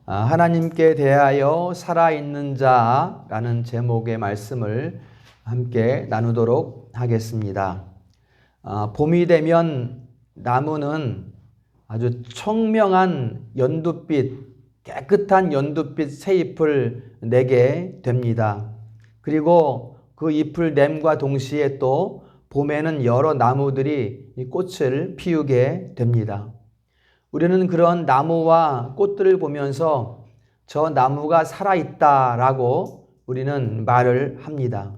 하나님께 대하여 살아있는 자라는 제목의 말씀을 함께 나누도록 하겠습니다. 봄이 되면 나무는 아주 청명한 연두빛, 깨끗한 연두빛 새 잎을 내게 됩니다. 그리고 그 잎을 냄과 동시에 또 봄에는 여러 나무들이 이 꽃을 피우게 됩니다. 우리는 그런 나무와 꽃들을 보면서 저 나무가 살아있다라고 우리는 말을 합니다.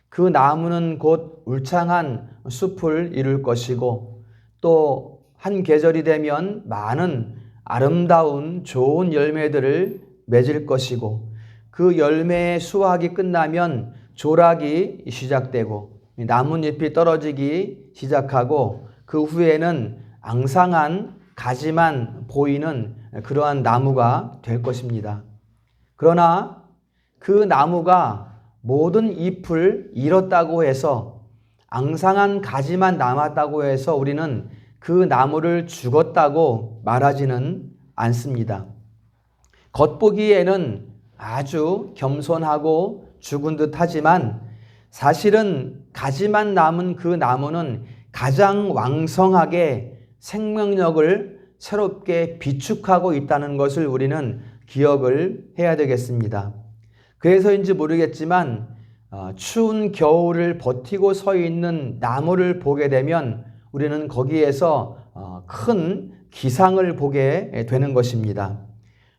그 나무는 곧 울창한 숲을 이룰 것이고 또 한 계절이 되면 많은 아름다운 좋은 열매들을 맺을 것이고 그 열매의 수확이 끝나면 조락이 시작되고 나뭇잎이 떨어지기 시작하고 그 후에는 앙상한 가지만 보이는 그러한 나무가 될 것입니다. 그러나 그 나무가 모든 잎을 잃었다고 해서 앙상한 가지만 남았다고 해서 우리는 그 나무를 죽었다고 말하지는 않습니다. 겉보기에는 아주 겸손하고 죽은 듯 하지만 사실은 가지만 남은 그 나무는 가장 왕성하게 생명력을 새롭게 비축하고 있다는 것을 우리는 기억을 해야 되겠습니다. 그래서인지 모르겠지만 추운 겨울을 버티고 서 있는 나무를 보게 되면 우리는 거기에서 큰 기상을 보게 되는 것입니다.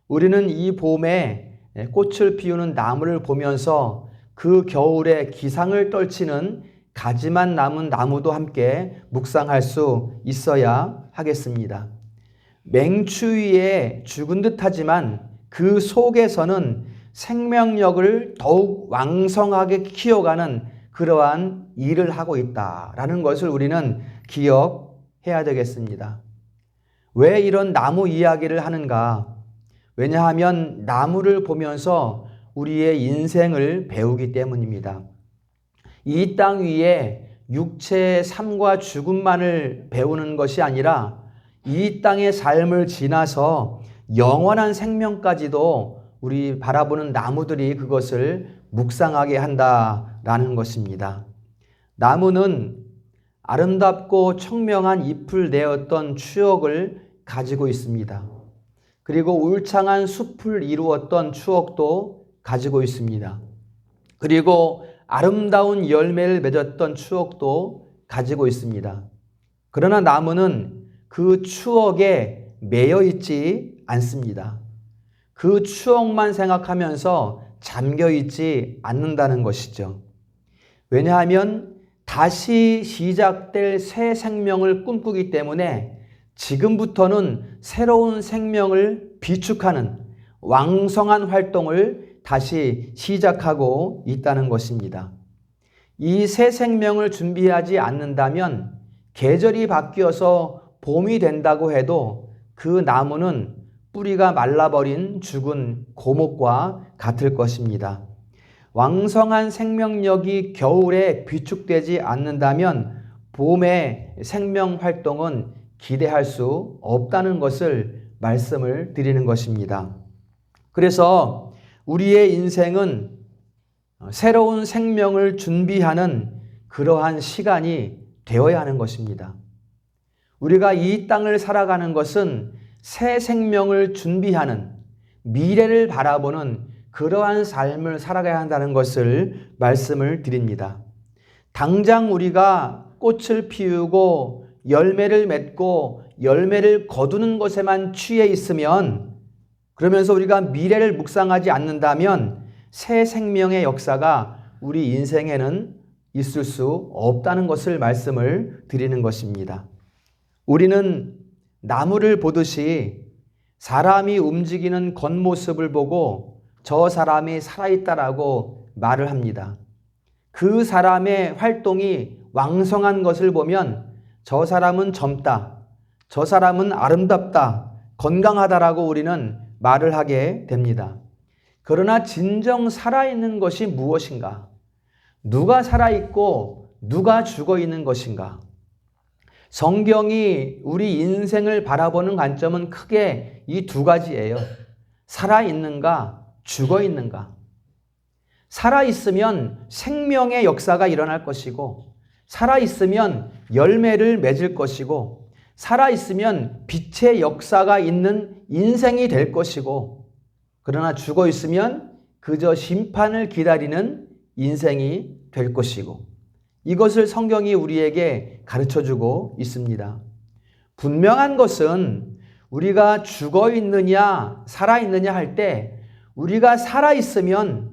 우리는 이 봄에 꽃을 피우는 나무를 보면서 그 겨울에 기상을 떨치는 가지만 남은 나무도 함께 묵상할 수 있어야 하겠습니다. 맹추위에 죽은 듯하지만 그 속에서는 생명력을 더욱 왕성하게 키워가는 그러한 일을 하고 있다라는 것을 우리는 기억해야 되겠습니다. 왜 이런 나무 이야기를 하는가? 왜냐하면 나무를 보면서 우리의 인생을 배우기 때문입니다. 이 땅 위에 육체의 삶과 죽음만을 배우는 것이 아니라 이 땅의 삶을 지나서 영원한 생명까지도 우리 바라보는 나무들이 그것을 묵상하게 한다라는 것입니다. 나무는 아름답고 청명한 잎을 내었던 추억을 가지고 있습니다. 그리고 울창한 숲을 이루었던 추억도 가지고 있습니다. 그리고 아름다운 열매를 맺었던 추억도 가지고 있습니다. 그러나 나무는 그 추억에 매여 있지 않습니다. 그 추억만 생각하면서 잠겨 있지 않는다는 것이죠. 왜냐하면 다시 시작될 새 생명을 꿈꾸기 때문에 지금부터는 새로운 생명을 비축하는 왕성한 활동을 다시 시작하고 있다는 것입니다. 이 새 생명을 준비하지 않는다면 계절이 바뀌어서 봄이 된다고 해도 그 나무는 뿌리가 말라버린 죽은 고목과 같을 것입니다. 왕성한 생명력이 겨울에 비축되지 않는다면 봄의 생명 활동은 기대할 수 없다는 것을 말씀을 드리는 것입니다. 그래서 우리의 인생은 새로운 생명을 준비하는 그러한 시간이 되어야 하는 것입니다. 우리가 이 땅을 살아가는 것은 새 생명을 준비하는 미래를 바라보는 그러한 삶을 살아가야 한다는 것을 말씀을 드립니다. 당장 우리가 꽃을 피우고 열매를 맺고 열매를 거두는 것에만 취해 있으면 그러면서 우리가 미래를 묵상하지 않는다면 새 생명의 역사가 우리 인생에는 있을 수 없다는 것을 말씀을 드리는 것입니다. 우리는 나무를 보듯이 사람이 움직이는 겉모습을 보고 저 사람이 살아있다라고 말을 합니다. 그 사람의 활동이 왕성한 것을 보면 저 사람은 젊다, 저 사람은 아름답다, 건강하다라고 우리는 말을 하게 됩니다. 그러나 진정 살아있는 것이 무엇인가? 누가 살아있고 누가 죽어있는 것인가? 성경이 우리 인생을 바라보는 관점은 크게 이 두 가지예요. 살아있는가, 죽어있는가? 살아있으면 생명의 역사가 일어날 것이고, 살아있으면 열매를 맺을 것이고, 살아있으면 빛의 역사가 있는 인생이 될 것이고, 그러나 죽어있으면 그저 심판을 기다리는 인생이 될 것이고, 이것을 성경이 우리에게 가르쳐주고 있습니다. 분명한 것은 우리가 죽어있느냐 살아있느냐 할 때, 우리가 살아있으면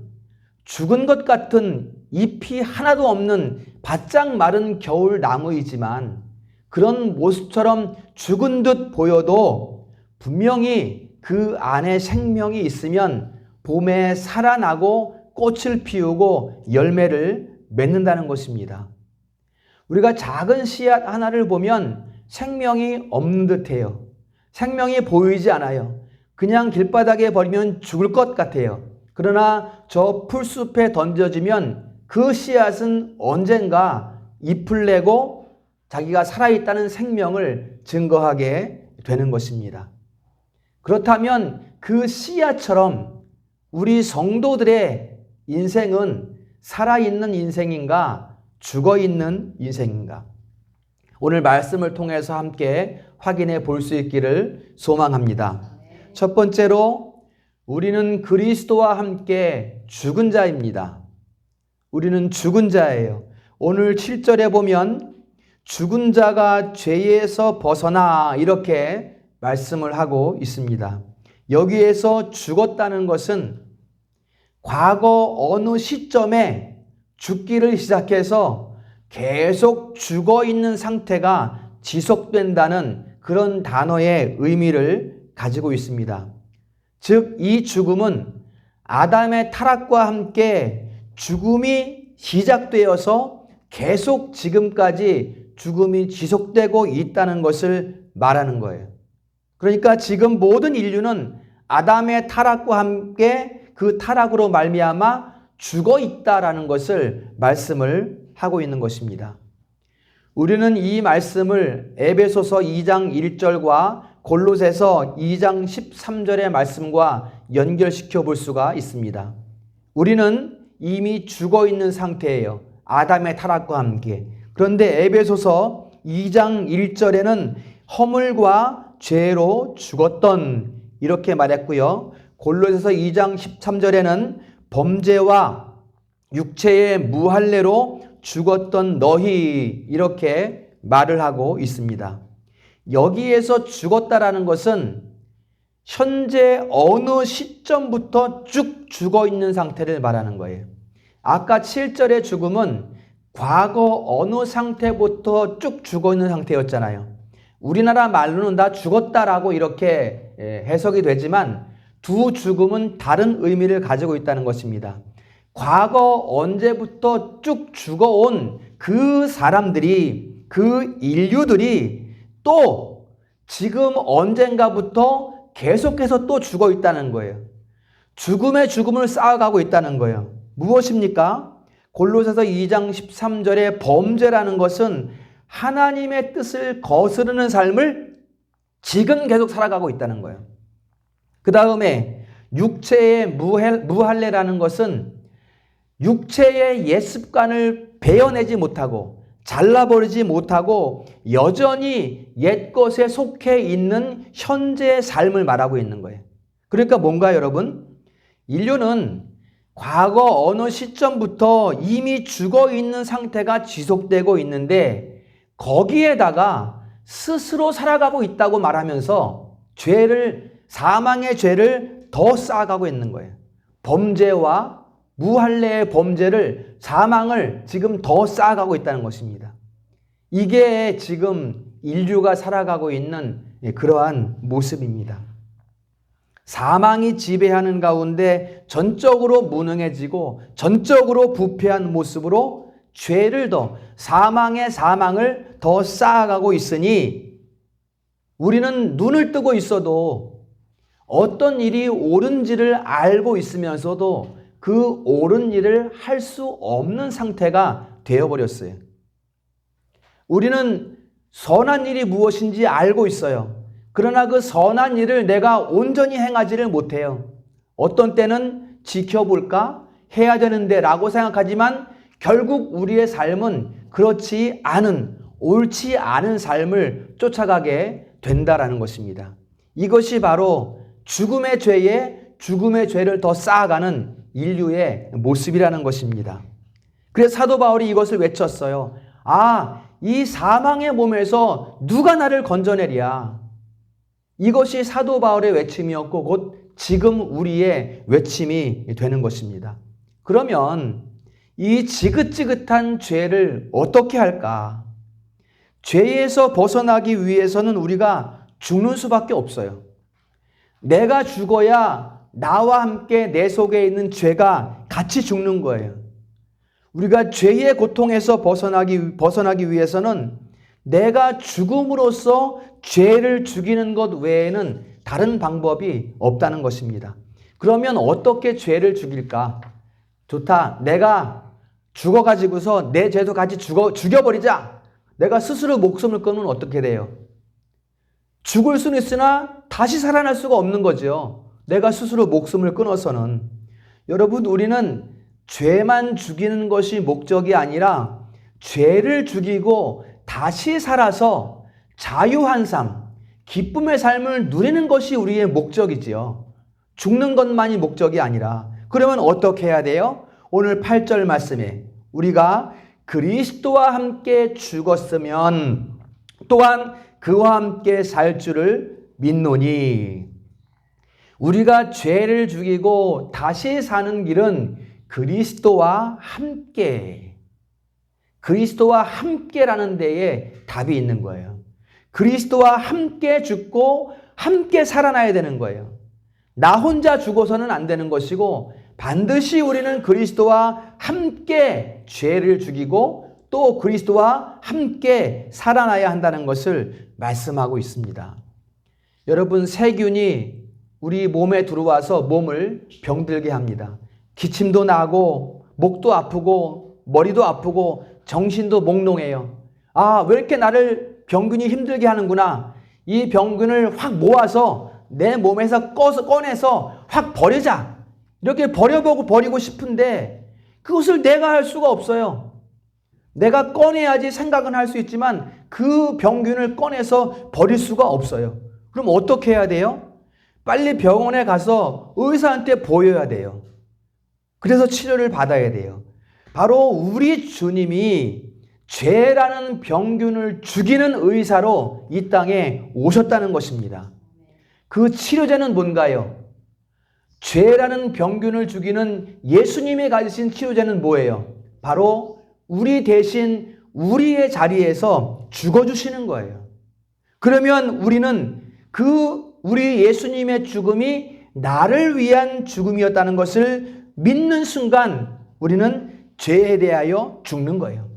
죽은 것 같은 잎이 하나도 없는 바짝 마른 겨울 나무이지만, 그런 모습처럼 죽은 듯 보여도 분명히 그 안에 생명이 있으면 봄에 살아나고 꽃을 피우고 열매를 맺는다는 것입니다. 우리가 작은 씨앗 하나를 보면 생명이 없는 듯해요. 생명이 보이지 않아요. 그냥 길바닥에 버리면 죽을 것 같아요. 그러나 저 풀숲에 던져지면 그 씨앗은 언젠가 잎을 내고 자기가 살아있다는 생명을 증거하게 되는 것입니다. 그렇다면 그 씨앗처럼 우리 성도들의 인생은 살아있는 인생인가, 죽어있는 인생인가? 오늘 말씀을 통해서 함께 확인해 볼 수 있기를 소망합니다. 첫 번째로, 우리는 그리스도와 함께 죽은 자입니다. 우리는 죽은 자예요. 오늘 7절에 보면 죽은 자가 죄에서 벗어나 이렇게 말씀을 하고 있습니다. 여기에서 죽었다는 것은 과거 어느 시점에 죽기를 시작해서 계속 죽어 있는 상태가 지속된다는 그런 단어의 의미를 가지고 있습니다. 즉, 이 죽음은 아담의 타락과 함께 죽음이 시작되어서 계속 지금까지 죽음이 지속되고 있다는 것을 말하는 거예요. 그러니까 지금 모든 인류는 아담의 타락과 함께 그 타락으로 말미암아 죽어 있다라는 것을 말씀을 하고 있는 것입니다. 우리는 이 말씀을 에베소서 2장 1절과 골로새서 2장 13절의 말씀과 연결시켜 볼 수가 있습니다. 우리는 이미 죽어 있는 상태예요. 아담의 타락과 함께. 그런데 에베소서 2장 1절에는 허물과 죄로 죽었던 이렇게 말했고요. 골로새서 2장 13절에는 범죄와 육체의 무할례로 죽었던 너희 이렇게 말을 하고 있습니다. 여기에서 죽었다라는 것은 현재 어느 시점부터 쭉 죽어 있는 상태를 말하는 거예요. 아까 7절의 죽음은 과거 어느 상태부터 쭉 죽어 있는 상태였잖아요. 우리나라 말로는 다 죽었다라고 이렇게 해석이 되지만 두 죽음은 다른 의미를 가지고 있다는 것입니다. 과거 언제부터 쭉 죽어온 그 사람들이, 그 인류들이 또 지금 언젠가부터 계속해서 또 죽어 있다는 거예요. 죽음의 죽음을 쌓아가고 있다는 거예요. 무엇입니까? 골로새서 2장 13절의 범죄라는 것은 하나님의 뜻을 거스르는 삶을 지금 계속 살아가고 있다는 거예요. 그 다음에 육체의 무할례라는 것은 육체의 옛 습관을 베어내지 못하고 잘라버리지 못하고 여전히 옛 것에 속해 있는 현재의 삶을 말하고 있는 거예요. 그러니까 뭔가 여러분, 인류는 과거 어느 시점부터 이미 죽어 있는 상태가 지속되고 있는데 거기에다가 스스로 살아가고 있다고 말하면서 사망의 죄를 더 쌓아가고 있는 거예요. 범죄와 무할례의 범죄를, 사망을 지금 더 쌓아가고 있다는 것입니다. 이게 지금 인류가 살아가고 있는 그러한 모습입니다. 사망이 지배하는 가운데 전적으로 무능해지고 전적으로 부패한 모습으로 죄를 더, 사망의 사망을 더 쌓아가고 있으니 우리는 눈을 뜨고 있어도 어떤 일이 옳은지를 알고 있으면서도 그 옳은 일을 할 수 없는 상태가 되어버렸어요. 우리는 선한 일이 무엇인지 알고 있어요. 그러나 그 선한 일을 내가 온전히 행하지를 못해요. 어떤 때는 지켜볼까? 해야 되는데 라고 생각하지만 결국 우리의 삶은 그렇지 않은, 옳지 않은 삶을 쫓아가게 된다라는 것입니다. 이것이 바로 죽음의 죄를 더 쌓아가는 인류의 모습이라는 것입니다. 그래서 사도 바울이 이것을 외쳤어요. 이 사망의 몸에서 누가 나를 건져내랴. 이것이 사도 바울의 외침이었고 곧 지금 우리의 외침이 되는 것입니다. 그러면 이 지긋지긋한 죄를 어떻게 할까? 죄에서 벗어나기 위해서는 우리가 죽는 수밖에 없어요. 내가 죽어야 나와 함께 내 속에 있는 죄가 같이 죽는 거예요. 우리가 죄의 고통에서 벗어나기 위해서는 내가 죽음으로써 죄를 죽이는 것 외에는 다른 방법이 없다는 것입니다. 그러면 어떻게 죄를 죽일까? 좋다. 내가 죽어가지고서 내 죄도 같이 죽여버리자. 내가 스스로 목숨을 끊으면 어떻게 돼요? 죽을 수는 있으나 다시 살아날 수가 없는 거죠. 내가 스스로 목숨을 끊어서는. 여러분, 우리는 죄만 죽이는 것이 목적이 아니라 죄를 죽이고 다시 살아서 자유한 삶, 기쁨의 삶을 누리는 것이 우리의 목적이지요. 죽는 것만이 목적이 아니라. 그러면 어떻게 해야 돼요? 오늘 8절 말씀에 우리가 그리스도와 함께 죽었으면 또한 그와 함께 살 줄을 믿노니. 우리가 죄를 죽이고 다시 사는 길은 그리스도와 함께라는 데에 답이 있는 거예요. 그리스도와 함께 죽고 함께 살아나야 되는 거예요. 나 혼자 죽어서는 안 되는 것이고 반드시 우리는 그리스도와 함께 죄를 죽이고 또 그리스도와 함께 살아나야 한다는 것을 말씀하고 있습니다. 여러분, 세균이 우리 몸에 들어와서 몸을 병들게 합니다. 기침도 나고 목도 아프고 머리도 아프고 정신도 몽롱해요. 왜 이렇게 나를 병균이 힘들게 하는구나. 이 병균을 확 모아서 내 몸에서 꺼내서 확 버리자. 이렇게 버리고 싶은데 그것을 내가 할 수가 없어요. 내가 꺼내야지 생각은 할 수 있지만 그 병균을 꺼내서 버릴 수가 없어요. 그럼 어떻게 해야 돼요? 빨리 병원에 가서 의사한테 보여야 돼요. 그래서 치료를 받아야 돼요. 바로 우리 주님이 죄라는 병균을 죽이는 의사로 이 땅에 오셨다는 것입니다. 그 치료제는 뭔가요? 죄라는 병균을 죽이는 예수님이 가지신 치료제는 뭐예요? 바로 우리 대신 우리의 자리에서 죽어주시는 거예요. 그러면 우리는 우리 예수님의 죽음이 나를 위한 죽음이었다는 것을 믿는 순간 우리는 죄에 대하여 죽는 거예요.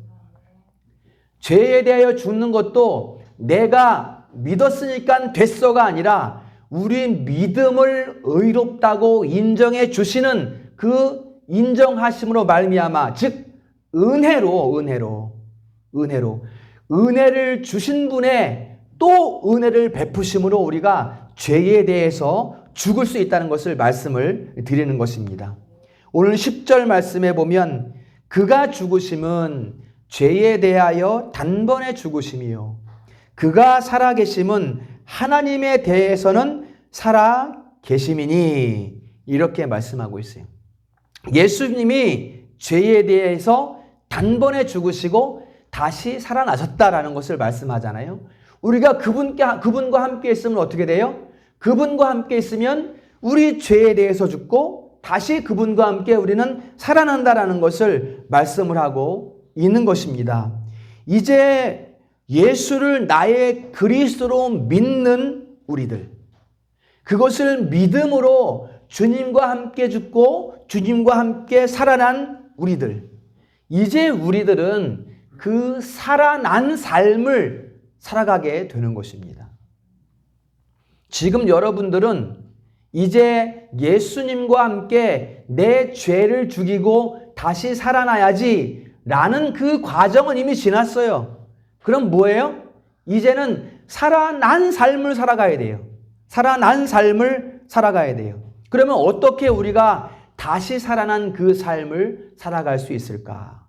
죄에 대하여 죽는 것도 내가 믿었으니까 됐어가 아니라 우리 믿음을 의롭다고 인정해 주시는 그 인정하심으로 말미암아, 즉 은혜를 주신 분의 또 은혜를 베푸심으로 우리가 죄에 대해서 죽을 수 있다는 것을 말씀을 드리는 것입니다. 오늘 10절 말씀에 보면 그가 죽으심은 죄에 대하여 단번에 죽으심이요 그가 살아계심은 하나님에 대해서는 살아계심이니, 이렇게 말씀하고 있어요. 예수님이 죄에 대해서 단번에 죽으시고 다시 살아나셨다라는 것을 말씀하잖아요. 우리가 그분과 함께 있으면 어떻게 돼요? 그분과 함께 있으면 우리 죄에 대해서 죽고 다시 그분과 함께 우리는 살아난다라는 것을 말씀을 하고 있는 것입니다. 이제 예수를 나의 그리스도로 믿는 우리들, 그것을 믿음으로 주님과 함께 죽고 주님과 함께 살아난 우리들, 이제 우리들은 그 살아난 삶을 살아가게 되는 것입니다. 지금 여러분들은 이제 예수님과 함께 내 죄를 죽이고 다시 살아나야지 라는 그 과정은 이미 지났어요. 그럼 뭐예요? 이제는 살아난 삶을 살아가야 돼요. 살아난 삶을 살아가야 돼요. 그러면 어떻게 우리가 다시 살아난 그 삶을 살아갈 수 있을까?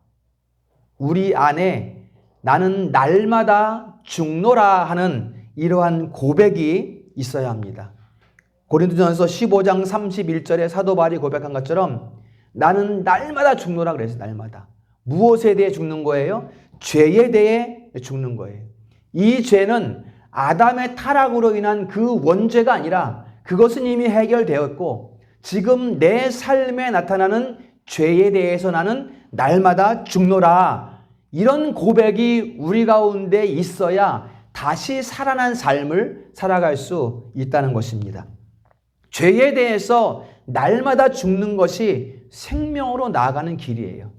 우리 안에 나는 날마다 죽노라 하는 이러한 고백이 있어야 합니다. 고린도전서 15장 31절에 사도 바울이 고백한 것처럼 나는 날마다 죽노라 그랬어요. 날마다. 무엇에 대해 죽는 거예요? 죄에 대해 죽는 거예요. 이 죄는 아담의 타락으로 인한 그 원죄가 아니라 그것은 이미 해결되었고 지금 내 삶에 나타나는 죄에 대해서 나는 날마다 죽노라. 이런 고백이 우리 가운데 있어야 다시 살아난 삶을 살아갈 수 있다는 것입니다. 죄에 대해서 날마다 죽는 것이 생명으로 나아가는 길이에요.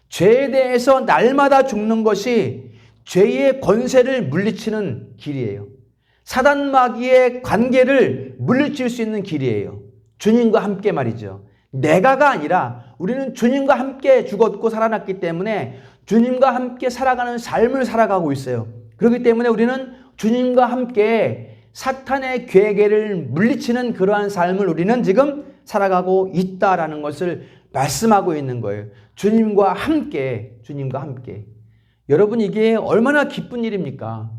죄에 대해서 날마다 죽는 것이 죄의 권세를 물리치는 길이에요. 사단 마귀의 관계를 물리칠 수 있는 길이에요. 주님과 함께 말이죠. 내가가 아니라 우리는 주님과 함께 죽었고 살아났기 때문에 주님과 함께 살아가는 삶을 살아가고 있어요. 그렇기 때문에 우리는 주님과 함께 사탄의 괴계를 물리치는 그러한 삶을 우리는 지금 살아가고 있다라는 것을 말씀하고 있는 거예요. 주님과 함께, 주님과 함께. 여러분, 이게 얼마나 기쁜 일입니까?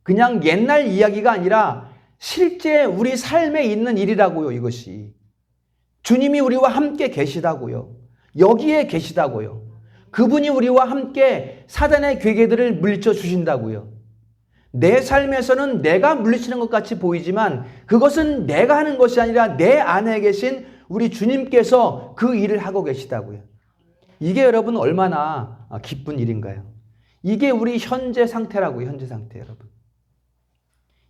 그냥 옛날 이야기가 아니라 실제 우리 삶에 있는 일이라고요, 이것이. 주님이 우리와 함께 계시다고요. 여기에 계시다고요. 그분이 우리와 함께 사단의 괴계들을 물리쳐 주신다고요. 내 삶에서는 내가 물리치는 것 같이 보이지만 그것은 내가 하는 것이 아니라 내 안에 계신 우리 주님께서 그 일을 하고 계시다고요. 이게 여러분 얼마나 기쁜 일인가요? 이게 우리 현재 상태라고요. 현재 상태 여러분.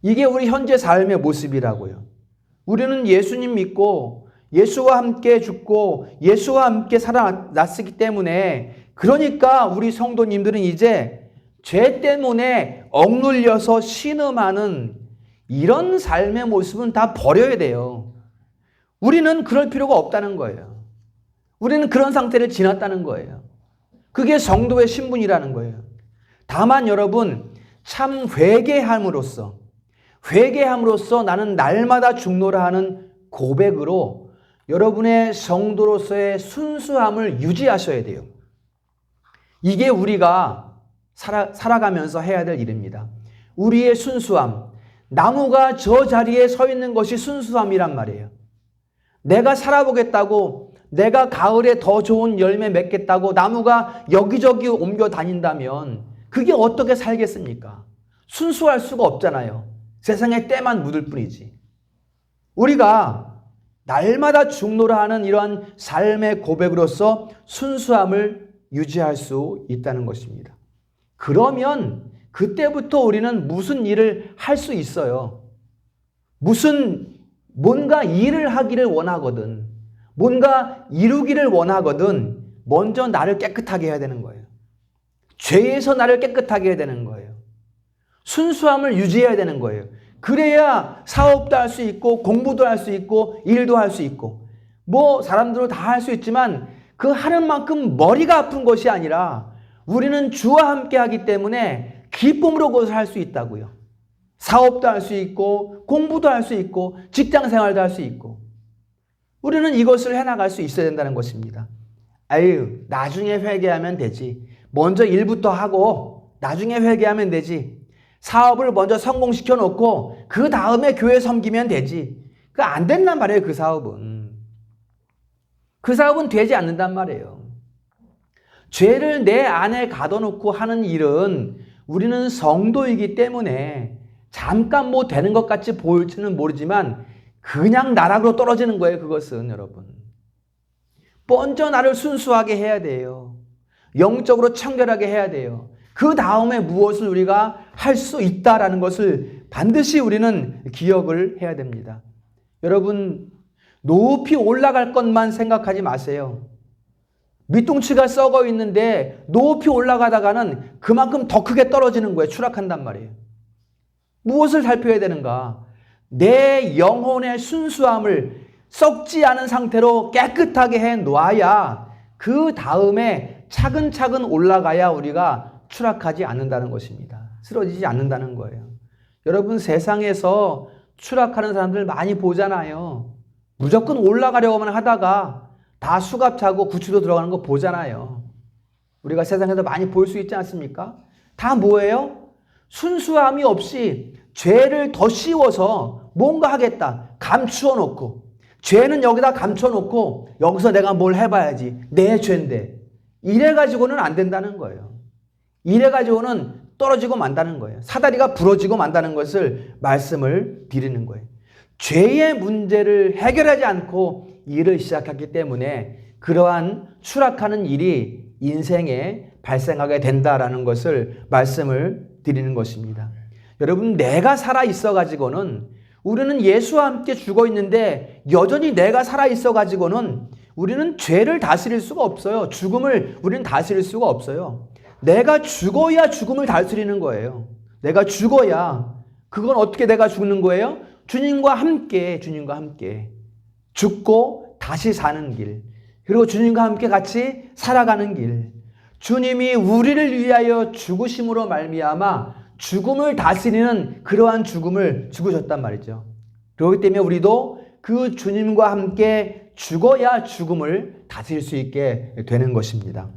이게 우리 현재 삶의 모습이라고요. 우리는 예수님 믿고 예수와 함께 죽고 예수와 함께 살아났기 때문에 그러니까 우리 성도님들은 이제 죄 때문에 억눌려서 신음하는 이런 삶의 모습은 다 버려야 돼요. 우리는 그럴 필요가 없다는 거예요. 우리는 그런 상태를 지났다는 거예요. 그게 성도의 신분이라는 거예요. 다만 여러분 참 회개함으로써 나는 날마다 죽노라 하는 고백으로 여러분의 성도로서의 순수함을 유지하셔야 돼요. 이게 우리가 살아가면서 해야 될 일입니다. 우리의 순수함, 나무가 저 자리에 서 있는 것이 순수함이란 말이에요. 내가 살아보겠다고, 내가 가을에 더 좋은 열매 맺겠다고 나무가 여기저기 옮겨 다닌다면 그게 어떻게 살겠습니까? 순수할 수가 없잖아요. 세상에 때만 묻을 뿐이지. 우리가 날마다 죽노라 하는 이러한 삶의 고백으로서 순수함을 유지할 수 있다는 것입니다. 그러면 그때부터 우리는 무슨 일을 할 수 있어요. 뭔가 일을 하기를 원하거든, 뭔가 이루기를 원하거든 먼저 나를 깨끗하게 해야 되는 거예요. 죄에서 나를 깨끗하게 해야 되는 거예요. 순수함을 유지해야 되는 거예요. 그래야 사업도 할 수 있고 공부도 할 수 있고 일도 할 수 있고 사람들은 다 할 수 있지만 그 하는 만큼 머리가 아픈 것이 아니라 우리는 주와 함께 하기 때문에 기쁨으로 그것을 할 수 있다고요. 사업도 할 수 있고 공부도 할 수 있고 직장 생활도 할 수 있고 우리는 이것을 해나갈 수 있어야 된다는 것입니다. 나중에 회개하면 되지. 먼저 일부터 하고 나중에 회개하면 되지. 사업을 먼저 성공시켜 놓고 그 다음에 교회 섬기면 되지. 그거 안 된단 말이에요. 그 사업은 되지 않는단 말이에요. 죄를 내 안에 가둬놓고 하는 일은 우리는 성도이기 때문에 잠깐 되는 것 같이 보일지는 모르지만 그냥 나락으로 떨어지는 거예요. 그것은 여러분. 먼저 나를 순수하게 해야 돼요. 영적으로 청결하게 해야 돼요. 그 다음에 무엇을 우리가 할 수 있다라는 것을 반드시 우리는 기억을 해야 됩니다. 여러분, 높이 올라갈 것만 생각하지 마세요. 밑둥치가 썩어 있는데 높이 올라가다가는 그만큼 더 크게 떨어지는 거예요. 추락한단 말이에요. 무엇을 살펴야 되는가? 내 영혼의 순수함을 썩지 않은 상태로 깨끗하게 해 놓아야 그 다음에 차근차근 올라가야 우리가 추락하지 않는다는 것입니다. 쓰러지지 않는다는 거예요. 여러분, 세상에서 추락하는 사람들 많이 보잖아요. 무조건 올라가려고만 하다가 다 수갑 차고 구치로 들어가는 거 보잖아요. 우리가 세상에서 많이 볼 수 있지 않습니까? 다 뭐예요? 순수함이 없이 죄를 더 씌워서 뭔가 하겠다. 감추어 놓고. 죄는 여기다 감춰 놓고 여기서 내가 뭘 해봐야지. 내 죄인데. 이래가지고는 안 된다는 거예요. 이래가지고는 떨어지고 만다는 거예요. 사다리가 부러지고 만다는 것을 말씀을 드리는 거예요. 죄의 문제를 해결하지 않고 일을 시작했기 때문에 그러한 추락하는 일이 인생에 발생하게 된다라는 것을 말씀을 드리는 것입니다. 여러분, 내가 살아 있어 가지고는 우리는 예수와 함께 죽어 있는데 여전히 내가 살아 있어 가지고는 우리는 죄를 다스릴 수가 없어요. 죽음을 우리는 다스릴 수가 없어요. 내가 죽어야 죽음을 다스리는 거예요. 내가 죽어야. 그건 어떻게 내가 죽는 거예요? 주님과 함께 죽고 다시 사는 길, 그리고 주님과 함께 같이 살아가는 길. 주님이 우리를 위하여 죽으심으로 말미암아 죽음을 다스리는 그러한 죽음을 죽으셨단 말이죠. 그렇기 때문에 우리도 그 주님과 함께 죽어야 죽음을 다스릴 수 있게 되는 것입니다.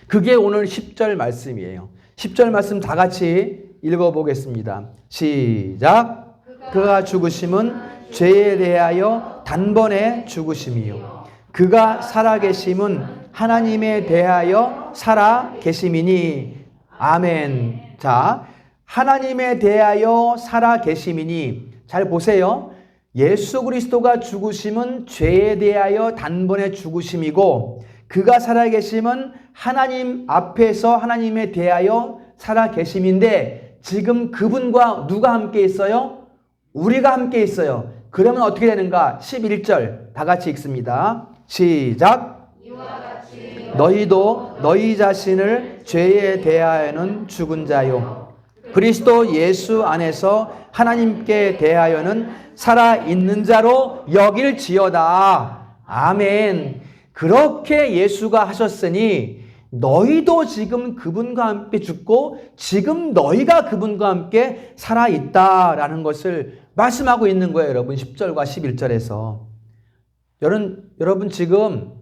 그게 오늘 10절 말씀이에요. 10절 말씀 다 같이 읽어보겠습니다. 시작. 그가 죽으심은 죄에 대하여 단번에 죽으심이요 그가 살아계심은 하나님에 대하여 살아계심이니. 아멘. 자, 하나님에 대하여 살아계심이니. 잘 보세요. 예수 그리스도가 죽으심은 죄에 대하여 단번에 죽으심이고 그가 살아계심은 하나님 앞에서 하나님에 대하여 살아계심인데, 지금 그분과 누가 함께 있어요? 우리가 함께 있어요. 그러면 어떻게 되는가? 11절 다 같이 읽습니다. 시작. 너희도 너희 자신을 죄에 대하여는 죽은 자요 그리스도 예수 안에서 하나님께 대하여는 살아있는 자로 여길지어다. 아멘. 그렇게 예수가 하셨으니 너희도 지금 그분과 함께 죽고 지금 너희가 그분과 함께 살아있다라는 것을 말씀하고 있는 거예요. 여러분, 10절과 11절에서. 여러분 지금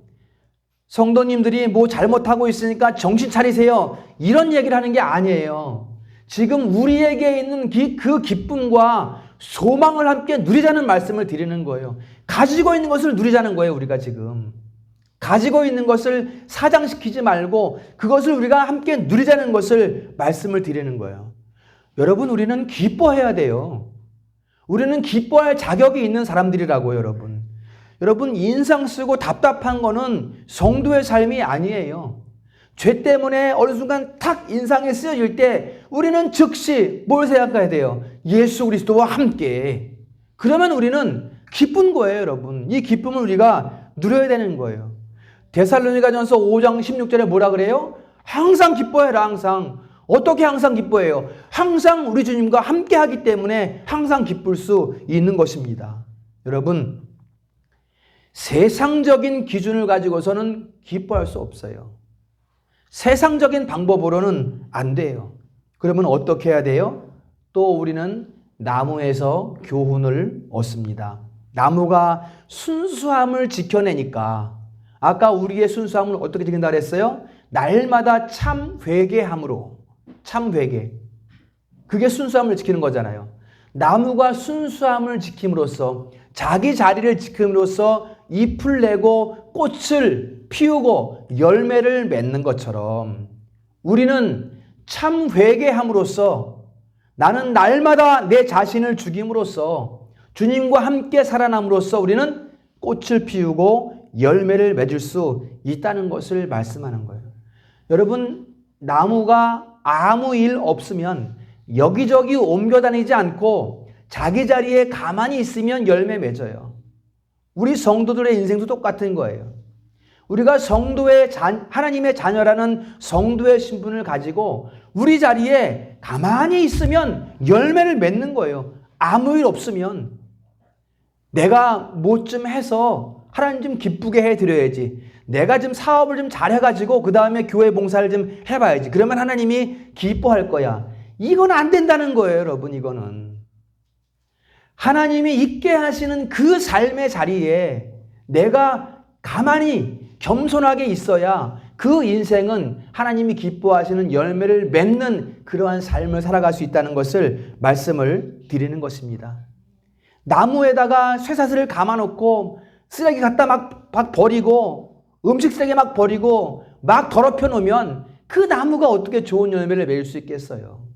성도님들이 뭐 잘못하고 있으니까 정신 차리세요, 이런 얘기를 하는 게 아니에요. 지금 우리에게 있는 그 기쁨과 소망을 함께 누리자는 말씀을 드리는 거예요. 가지고 있는 것을 누리자는 거예요. 우리가 지금 가지고 있는 것을 사장시키지 말고 그것을 우리가 함께 누리자는 것을 말씀을 드리는 거예요. 여러분, 우리는 기뻐해야 돼요. 우리는 기뻐할 자격이 있는 사람들이라고요. 여러분, 인상 쓰고 답답한 거는 성도의 삶이 아니에요. 죄 때문에 어느 순간 탁 인상에 쓰여질 때 우리는 즉시 뭘 생각해야 돼요? 예수 그리스도와 함께. 그러면 우리는 기쁜 거예요. 여러분, 이 기쁨을 우리가 누려야 되는 거예요. 데살로니가전서 5장 16절에 뭐라 그래요? 항상 기뻐해라. 항상. 어떻게 항상 기뻐해요? 항상 우리 주님과 함께 하기 때문에 항상 기쁠 수 있는 것입니다. 여러분, 세상적인 기준을 가지고서는 기뻐할 수 없어요. 세상적인 방법으로는 안 돼요. 그러면 어떻게 해야 돼요? 또 우리는 나무에서 교훈을 얻습니다. 나무가 순수함을 지켜내니까, 아까 우리의 순수함을 어떻게 지킨다 그랬어요? 날마다 참 회개함으로. 참 회개. 그게 순수함을 지키는 거잖아요. 나무가 순수함을 지킴으로써, 자기 자리를 지킴으로써 잎을 내고 꽃을 피우고 열매를 맺는 것처럼 우리는 참 회개함으로써, 나는 날마다 내 자신을 죽임으로써 주님과 함께 살아남으로써 우리는 꽃을 피우고 열매를 맺을 수 있다는 것을 말씀하는 거예요. 여러분, 나무가 아무 일 없으면 여기저기 옮겨다니지 않고 자기 자리에 가만히 있으면 열매 맺어요. 우리 성도들의 인생도 똑같은 거예요. 우리가 하나님의 자녀라는 성도의 신분을 가지고 우리 자리에 가만히 있으면 열매를 맺는 거예요. 아무 일 없으면 내가 뭐 좀 해서 하나님 좀 기쁘게 해드려야지, 내가 좀 사업을 좀 잘해가지고 그 다음에 교회 봉사를 좀 해봐야지, 그러면 하나님이 기뻐할 거야. 이건 안 된다는 거예요. 여러분, 이거는 하나님이 있게 하시는 그 삶의 자리에 내가 가만히 겸손하게 있어야 그 인생은 하나님이 기뻐하시는 열매를 맺는 그러한 삶을 살아갈 수 있다는 것을 말씀을 드리는 것입니다. 나무에다가 쇠사슬을 감아놓고 쓰레기 갖다 막 버리고 음식 쓰레기 막 버리고 막 더럽혀 놓으면 그 나무가 어떻게 좋은 열매를 맺을 수 있겠어요?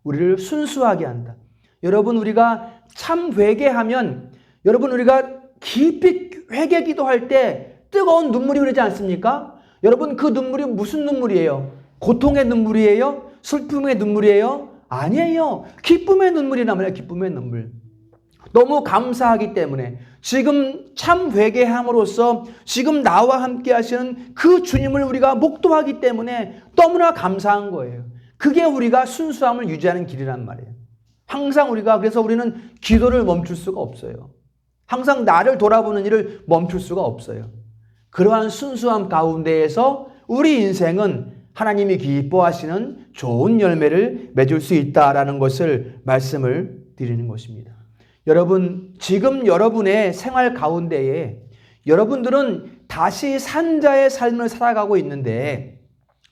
우리를 순수하게 한다. 여러분, 우리가 참 회개하면, 여러분, 우리가 깊이 회개 기도할 때 뜨거운 눈물이 흐르지 않습니까? 여러분, 그 눈물이 무슨 눈물이에요? 고통의 눈물이에요? 슬픔의 눈물이에요? 아니에요. 기쁨의 눈물이란 말이에요. 기쁨의 눈물. 너무 감사하기 때문에 지금 참 회개함으로써 지금 나와 함께 하시는 그 주님을 우리가 목도하기 때문에 너무나 감사한 거예요. 그게 우리가 순수함을 유지하는 길이란 말이에요. 항상 그래서 우리는 기도를 멈출 수가 없어요. 항상 나를 돌아보는 일을 멈출 수가 없어요. 그러한 순수함 가운데에서 우리 인생은 하나님이 기뻐하시는 좋은 열매를 맺을 수 있다라는 것을 말씀을 드리는 것입니다. 여러분, 지금 여러분의 생활 가운데에 여러분들은 다시 산자의 삶을 살아가고 있는데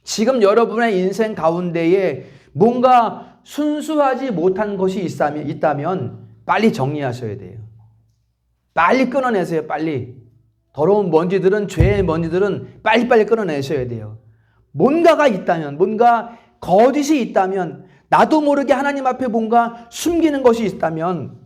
지금 여러분의 인생 가운데에 뭔가 순수하지 못한 것이 있다면 빨리 정리하셔야 돼요. 빨리 끊어내세요. 빨리. 더러운 먼지들은, 죄의 먼지들은 빨리빨리 끊어내셔야 돼요. 뭔가가 있다면, 뭔가 거짓이 있다면, 나도 모르게 하나님 앞에 뭔가 숨기는 것이 있다면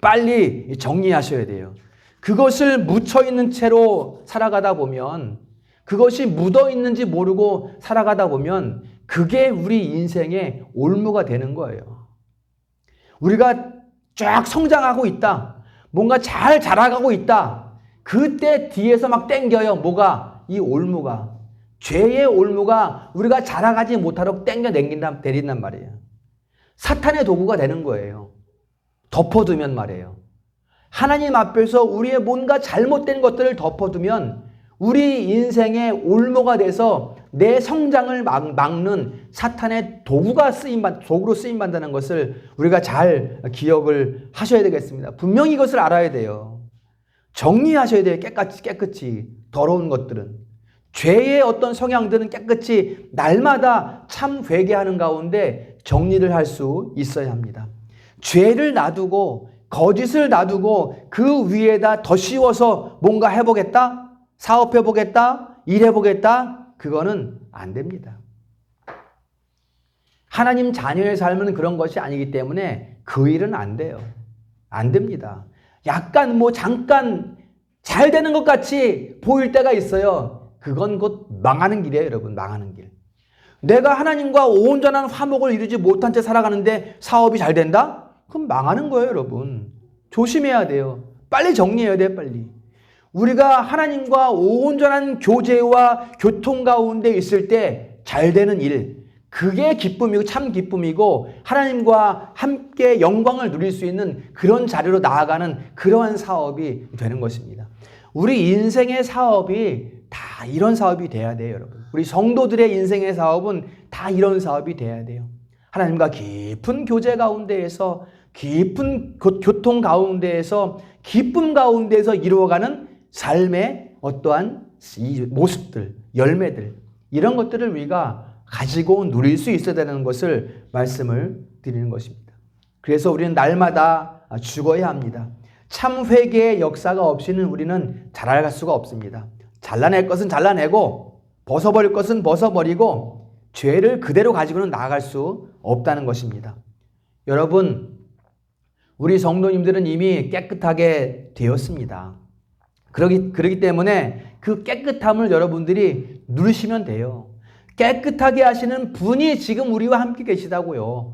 빨리 정리하셔야 돼요. 그것을 묻혀있는 채로 살아가다 보면, 그것이 묻어있는지 모르고 살아가다 보면 그게 우리 인생의 올무가 되는 거예요. 우리가 쫙 성장하고 있다. 뭔가 잘 자라가고 있다. 그때 뒤에서 막 땡겨요. 뭐가? 이 올무가. 죄의 올무가 우리가 자라가지 못하도록 땡겨 내린단 말이에요. 사탄의 도구가 되는 거예요. 덮어두면 말이에요. 하나님 앞에서 우리의 뭔가 잘못된 것들을 덮어두면 우리 인생의 올무가 돼서 내 성장을 막는 사탄의 도구로 쓰임받는다는 것을 우리가 잘 기억을 하셔야 되겠습니다. 분명히 이것을 알아야 돼요. 정리하셔야 돼요. 깨끗이. 더러운 것들은. 죄의 어떤 성향들은 깨끗이 날마다 참 회개하는 가운데 정리를 할 수 있어야 합니다. 죄를 놔두고 거짓을 놔두고 그 위에다 더 씌워서 뭔가 해보겠다? 사업해보겠다? 일해보겠다? 그거는 안 됩니다. 하나님 자녀의 삶은 그런 것이 아니기 때문에 그 일은 안 돼요. 안 됩니다. 약간 잠깐 잘 되는 것 같이 보일 때가 있어요. 그건 곧 망하는 길이에요, 여러분. 망하는 길. 내가 하나님과 온전한 화목을 이루지 못한 채 살아가는데 사업이 잘 된다? 그럼 망하는 거예요, 여러분. 조심해야 돼요. 빨리 정리해야 돼요, 빨리. 우리가 하나님과 온전한 교제와 교통 가운데 있을 때 잘 되는 일, 그게 기쁨이고 참 기쁨이고 하나님과 함께 영광을 누릴 수 있는 그런 자리로 나아가는 그러한 사업이 되는 것입니다. 우리 인생의 사업이 다 이런 사업이 돼야 돼요, 여러분. 우리 성도들의 인생의 사업은 다 이런 사업이 돼야 돼요. 하나님과 깊은 교제 가운데에서, 깊은 교통 가운데에서, 기쁨 가운데에서 이루어가는 삶의 어떠한 이 모습들, 열매들, 이런 것들을 우리가 가지고 누릴 수 있어야 되는 것을 말씀을 드리는 것입니다. 그래서 우리는 날마다 죽어야 합니다. 참 회개의 역사가 없이는 우리는 자라갈 수가 없습니다. 잘라낼 것은 잘라내고 벗어버릴 것은 벗어버리고 죄를 그대로 가지고는 나아갈 수 없다는 것입니다. 여러분, 우리 성도님들은 이미 깨끗하게 되었습니다. 그러기 때문에 그 깨끗함을 여러분들이 누리시면 돼요. 깨끗하게 하시는 분이 지금 우리와 함께 계시다고요.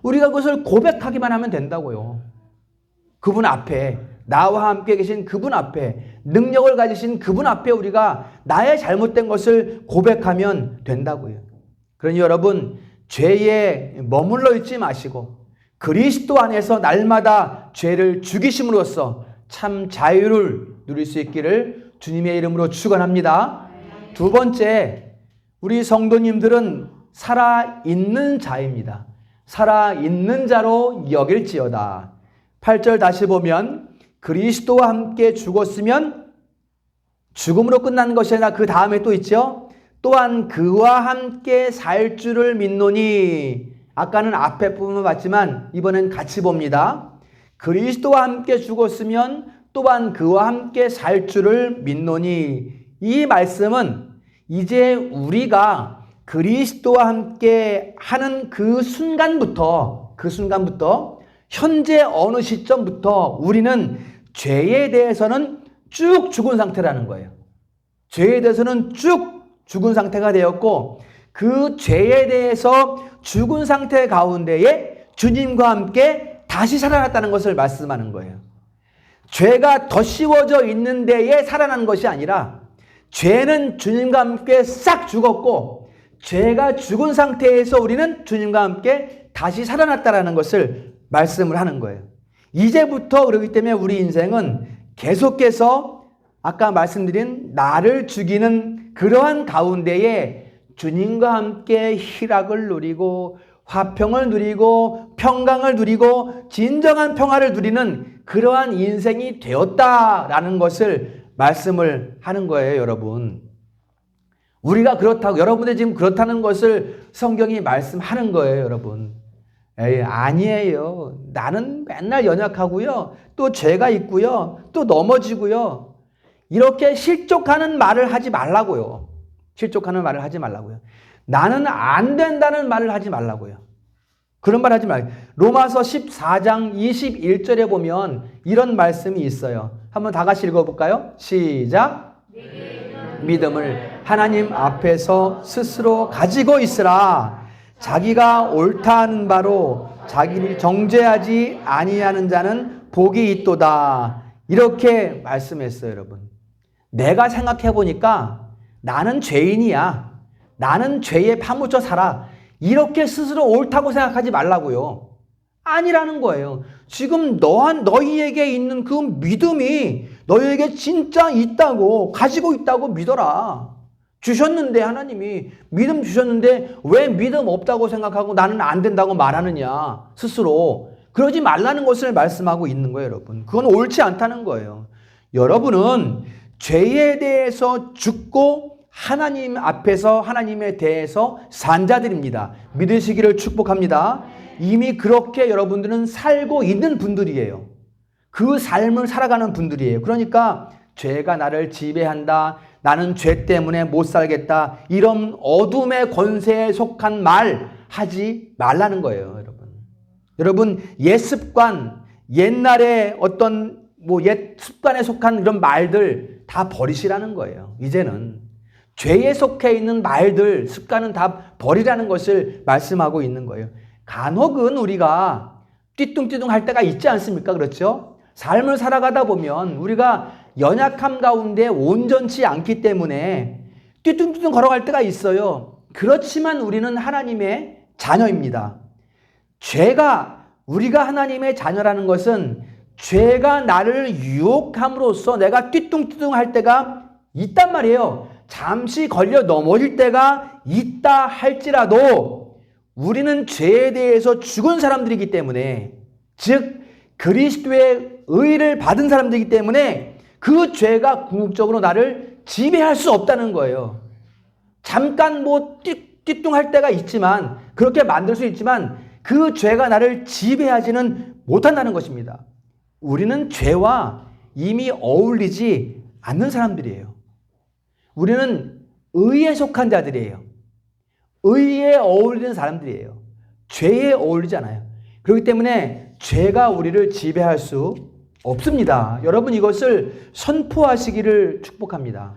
우리가 그것을 고백하기만 하면 된다고요. 그분 앞에, 나와 함께 계신 그분 앞에, 능력을 가지신 그분 앞에 우리가 나의 잘못된 것을 고백하면 된다고요. 그러니 여러분, 죄에 머물러 있지 마시고 그리스도 안에서 날마다 죄를 죽이심으로써 참 자유를 누릴 수 있기를 주님의 이름으로 축원합니다. 두 번째, 우리 성도님들은 살아있는 자입니다. 살아있는 자로 여길지어다. 8절 다시 보면 그리스도와 함께 죽었으면 죽음으로 끝난 것이 아니라 그 다음에 또 있죠. 또한 그와 함께 살 줄을 믿노니. 아까는 앞에 부분을 봤지만 이번엔 같이 봅니다. 그리스도와 함께 죽었으면 또한 그와 함께 살 줄을 믿노니. 이 말씀은 이제 우리가 그리스도와 함께 하는 그 순간부터 현재 어느 시점부터 우리는 죄에 대해서는 쭉 죽은 상태라는 거예요. 죄에 대해서는 쭉 죽은 상태가 되었고 그 죄에 대해서 죽은 상태 가운데에 주님과 함께 다시 살아났다는 것을 말씀하는 거예요. 죄가 더 씌워져 있는 데에 살아난 것이 아니라 죄는 주님과 함께 싹 죽었고 죄가 죽은 상태에서 우리는 주님과 함께 다시 살아났다는 것을 말씀을 하는 거예요. 이제부터 그렇기 때문에 우리 인생은 계속해서 아까 말씀드린 나를 죽이는 그러한 가운데에 주님과 함께 희락을 누리고 화평을 누리고 평강을 누리고 진정한 평화를 누리는 그러한 인생이 되었다라는 것을 말씀을 하는 거예요, 여러분. 우리가 그렇다고, 여러분들 지금 그렇다는 것을 성경이 말씀하는 거예요, 여러분. 에이, 아니에요. 나는 맨날 연약하고요. 또 죄가 있고요. 또 넘어지고요. 이렇게 실족하는 말을 하지 말라고요. 실족하는 말을 하지 말라고요. 나는 안 된다는 말을 하지 말라고요. 그런 말 하지 말라고요. 로마서 14장 21절에 보면 이런 말씀이 있어요. 한번 다 같이 읽어볼까요? 시작. 믿음을 하나님 앞에서 스스로 가지고 있으라. 자기가 옳다 하는 바로 자기를 정죄하지 아니하는 자는 복이 있도다. 이렇게 말씀했어요, 여러분. 내가 생각해 보니까 나는 죄인이야. 나는 죄에 파묻혀 살아. 이렇게 스스로 옳다고 생각하지 말라고요. 아니라는 거예요. 지금 너희에게 있는 그 믿음이 너희에게 진짜 있다고, 가지고 있다고 믿어라. 주셨는데, 하나님이 믿음 주셨는데 왜 믿음 없다고 생각하고 나는 안 된다고 말하느냐, 스스로. 그러지 말라는 것을 말씀하고 있는 거예요, 여러분. 그건 옳지 않다는 거예요. 여러분은 죄에 대해서 죽고 하나님 앞에서 하나님에 대해서 산 자들입니다. 믿으시기를 축복합니다. 이미 그렇게 여러분들은 살고 있는 분들이에요. 그 삶을 살아가는 분들이에요. 그러니까 죄가 나를 지배한다, 나는 죄 때문에 못 살겠다, 이런 어둠의 권세에 속한 말 하지 말라는 거예요, 여러분. 여러분, 옛 습관, 옛날에 어떤 옛 습관에 속한 그런 말들 다 버리시라는 거예요. 이제는 죄에 속해 있는 말들, 습관은 다 버리라는 것을 말씀하고 있는 거예요. 간혹은 우리가 띠뚱띠뚱 할 때가 있지 않습니까? 그렇죠? 삶을 살아가다 보면 우리가 연약함 가운데 온전치 않기 때문에 띠뚱띠뚱 걸어갈 때가 있어요. 그렇지만 우리는 하나님의 자녀입니다. 우리가 하나님의 자녀라는 것은 죄가 나를 유혹함으로써 내가 띠뚱띠뚱 할 때가 있단 말이에요. 잠시 걸려 넘어질 때가 있다 할지라도 우리는 죄에 대해서 죽은 사람들이기 때문에, 즉 그리스도의 의를 받은 사람들이기 때문에 그 죄가 궁극적으로 나를 지배할 수 없다는 거예요. 잠깐 띠뚱할 때가 있지만, 그렇게 만들 수 있지만 그 죄가 나를 지배하지는 못한다는 것입니다. 우리는 죄와 이미 어울리지 않는 사람들이에요. 우리는 의에 속한 자들이에요. 의에 어울리는 사람들이에요. 죄에 어울리지 않아요. 그렇기 때문에 죄가 우리를 지배할 수 없습니다. 여러분, 이것을 선포하시기를 축복합니다.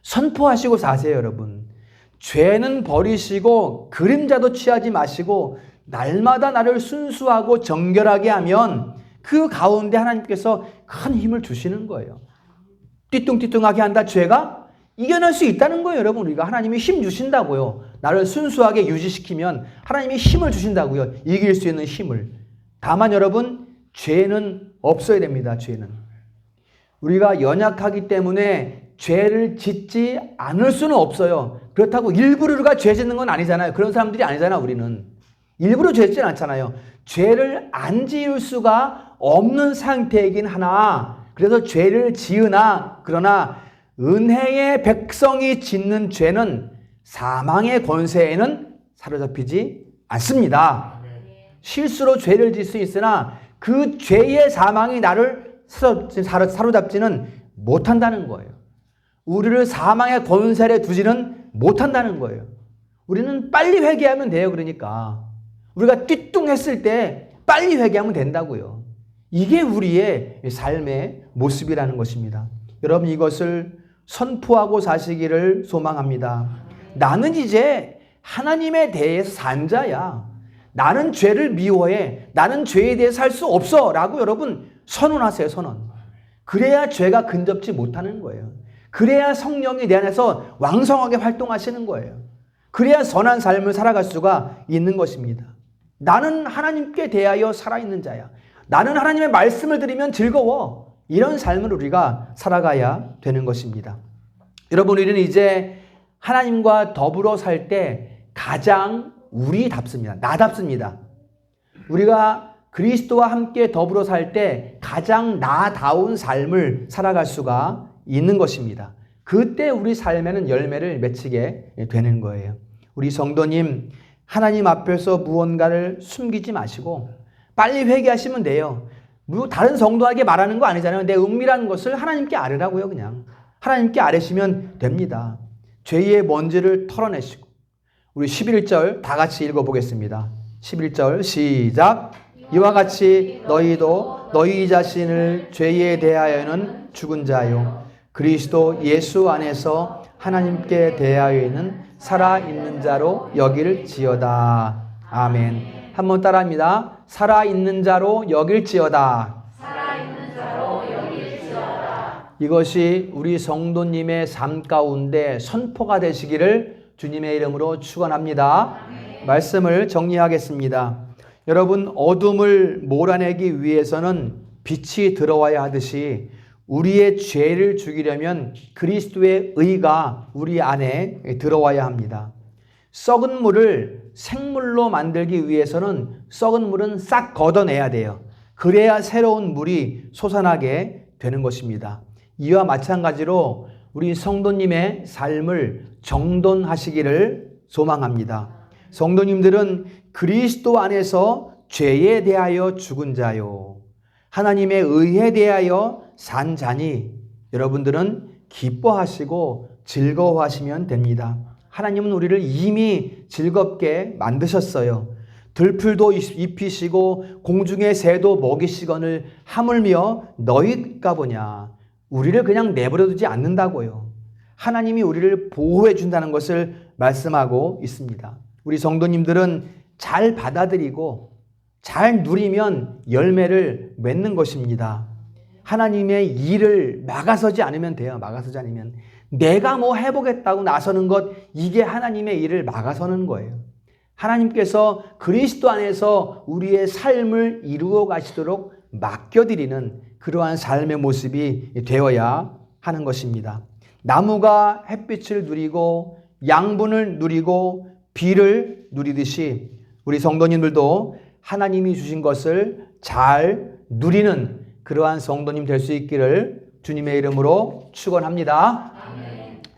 선포하시고 사세요, 여러분. 죄는 버리시고 그림자도 취하지 마시고 날마다 나를 순수하고 정결하게 하면 그 가운데 하나님께서 큰 힘을 주시는 거예요. 띠뚱띠뚱하게 한다, 죄가 이겨낼 수 있다는 거예요, 여러분. 우리가 하나님이 힘 주신다고요. 나를 순수하게 유지시키면 하나님이 힘을 주신다고요. 이길 수 있는 힘을. 다만 여러분, 죄는 없어야 됩니다. 죄는. 우리가 연약하기 때문에 죄를 짓지 않을 수는 없어요. 그렇다고 일부러 우리가 죄 짓는 건 아니잖아요. 그런 사람들이 아니잖아, 우리는. 일부러 죄 짓진 않잖아요. 죄를 안 지을 수가 없는 상태이긴 하나, 그래서 죄를 지으나 그러나 은혜의 백성이 짓는 죄는 사망의 권세에는 사로잡히지 않습니다. 실수로 죄를 지을 수 있으나 그 죄의 사망이 나를 사로잡지는 못한다는 거예요. 우리를 사망의 권세에 두지는 못한다는 거예요. 우리는 빨리 회개하면 돼요. 그러니까 우리가 띠뚱했을 때 빨리 회개하면 된다고요. 이게 우리의 삶의 모습이라는 것입니다. 여러분, 이것을 선포하고 사시기를 소망합니다. 나는 이제 하나님에 대해서 산 자야. 나는 죄를 미워해. 나는 죄에 대해 살 수 없어. 라고 여러분 선언하세요. 선언. 그래야 죄가 근접지 못하는 거예요. 그래야 성령이 내 안에서 왕성하게 활동하시는 거예요. 그래야 선한 삶을 살아갈 수가 있는 것입니다. 나는 하나님께 대하여 살아있는 자야. 나는 하나님의 말씀을 들으면 즐거워. 이런 삶을 우리가 살아가야 되는 것입니다. 여러분, 우리는 이제 하나님과 더불어 살 때 가장 우리답습니다. 나답습니다. 우리가 그리스도와 함께 더불어 살 때 가장 나다운 삶을 살아갈 수가 있는 것입니다. 그때 우리 삶에는 열매를 맺히게 되는 거예요. 우리 성도님, 하나님 앞에서 무언가를 숨기지 마시고 빨리 회개하시면 돼요. 다른 성도에게 말하는 거 아니잖아요. 내 은밀한 것을 하나님께 아뢰라고요. 그냥 하나님께 아뢰시면 됩니다. 죄의 먼지를 털어내시고. 우리 11절 다 같이 읽어보겠습니다. 11절 시작. 이와 같이 너희도 너희 자신을 죄에 대하여는 죽은 자요 그리스도 예수 안에서 하나님께 대하여는 살아있는 자로 여길지어다. 아멘. 한번 따라합니다. 살아있는 자로 여길지어다. 살아있는 자로 여길지어다. 이것이 우리 성도님의 삶 가운데 선포가 되시기를 주님의 이름으로 축원합니다. 말씀을 정리하겠습니다. 여러분, 어둠을 몰아내기 위해서는 빛이 들어와야 하듯이 우리의 죄를 죽이려면 그리스도의 의가 우리 안에 들어와야 합니다. 썩은 물을 생물로 만들기 위해서는 썩은 물은 싹 걷어내야 돼요. 그래야 새로운 물이 솟아나게 되는 것입니다. 이와 마찬가지로 우리 성도님의 삶을 정돈하시기를 소망합니다. 성도님들은 그리스도 안에서 죄에 대하여 죽은 자요 하나님의 의에 대하여 산 자니 여러분들은 기뻐하시고 즐거워하시면 됩니다. 하나님은 우리를 이미 즐겁게 만드셨어요. 들풀도 입히시고 공중의 새도 먹이시거늘 하물며 너희가 보냐. 우리를 그냥 내버려두지 않는다고요. 하나님이 우리를 보호해 준다는 것을 말씀하고 있습니다. 우리 성도님들은 잘 받아들이고 잘 누리면 열매를 맺는 것입니다. 하나님의 일을 막아서지 않으면 돼요. 막아서지 않으면. 내가 뭐 해보겠다고 나서는 것, 이게 하나님의 일을 막아서는 거예요. 하나님께서 그리스도 안에서 우리의 삶을 이루어 가시도록 맡겨드리는 그러한 삶의 모습이 되어야 하는 것입니다. 나무가 햇빛을 누리고 양분을 누리고 비를 누리듯이 우리 성도님들도 하나님이 주신 것을 잘 누리는 그러한 성도님 될 수 있기를 주님의 이름으로 축원합니다.